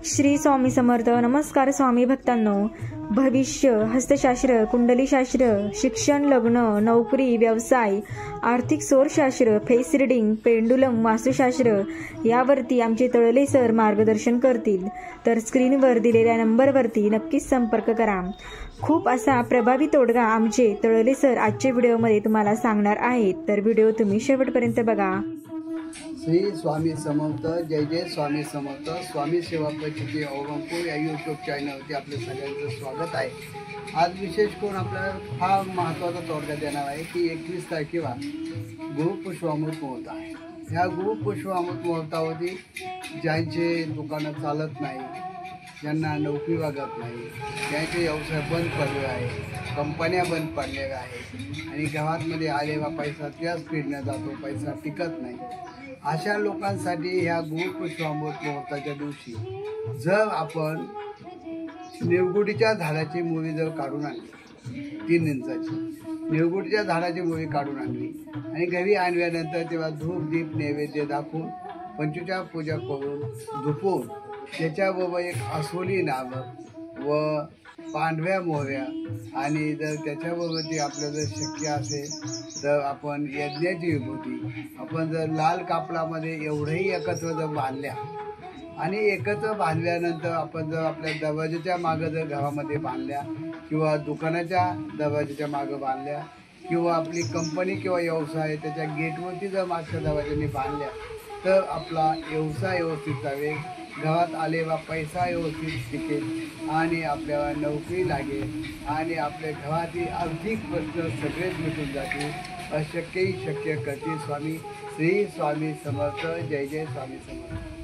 श्री स्वामी समर्थ. नमस्कार स्वामी भक्तांनो. भविष्य, हस्तशास्त्र, कुंडलीशास्त्र, शिक्षण, लग्न, नोकरी, व्यवसाय, आर्थिक सौरशास्त्र, फेस रिडिंग, पेंडुलम, वास्तुशास्त्र यावरती आमचे तळले सर मार्गदर्शन करतील. तर स्क्रीनवर दिलेल्या नंबरवरती नक्कीच संपर्क करा. खूप असा प्रभावी तोडगा आमचे तळले सर आजच्या व्हिडिओमध्ये तुम्हाला सांगणार आहेत. तर व्हिडिओ तुम्ही शेवटपर्यंत बघा. श्री स्वामी समर्थ. जय जय स्वामी समर्थ. स्वामी सेवा प्रचिती औरंगपूर या यूट्यूब चॅनलवरती आपलं सगळ्यांचं स्वागत आहे. आज विशेष करून आपल्याला फार महत्त्वाचा तोडगा देणार आहे की 21 तारखेला गुरुपुष्पामृत मुहूर्त आहे. ह्या गुरुपुष्पामृत मुहूर्तावरती ज्यांचे दुकानं चालत नाही, ज्यांना नोकरी लागत नाही, ज्यांचे व्यवसाय बंद पडले आहे, कंपन्या बंद पडलेल्या आहेत आणि गावामध्ये आलेला पैसा त्याच पिढीने जातो, पैसा टिकत नाही, अशा लोकांसाठी ह्या गुरुपुष्पामृत मुहूर्ताच्या दिवशी जर आपण निवगुडीच्या झाडाची मुळी जर काढून आणली, 3 इंचाची निवगुडीच्या झाडाची मुळी काढून आणली आणि घरी आणल्यानंतर तेव्हा धूप दीप नैवेद्य दाखवून पंचोपचार पूजा करून धुपून त्याच्याबरोबर एक अस्वली नाग व पांढऱ्या मोहऱ्या आणि जर त्याच्याबरोबर ते आपलं जर शक्य असेल तर आपण यज्ञाची विभूती आपण जर लाल कापडामध्ये एवढंही एकत्र जर बांधल्या आणि एकत्र बांधल्यानंतर आपण जर आपल्या दरवाजाच्या मागं जर घरामध्ये बांधल्या किंवा दुकानाच्या दरवाजाच्या मागं बांधल्या किंवा आपली कंपनी किंवा व्यवसाय त्याच्या गेटवरती जर मागच्या दरवाजाने बांधल्या तर आपला व्यवसाय व्यवस्थित चालेल, गावात आलेला पैसा व्यवस्थित टिकेल आणि आपल्याला नोकरी लागेल आणि आपल्या घरातील आर्थिक प्रश्न सगळेच मिटून जातील. अशक्यही शक्य करतील स्वामी. श्री स्वामी समर्थ. जय जय स्वामी समर्थ.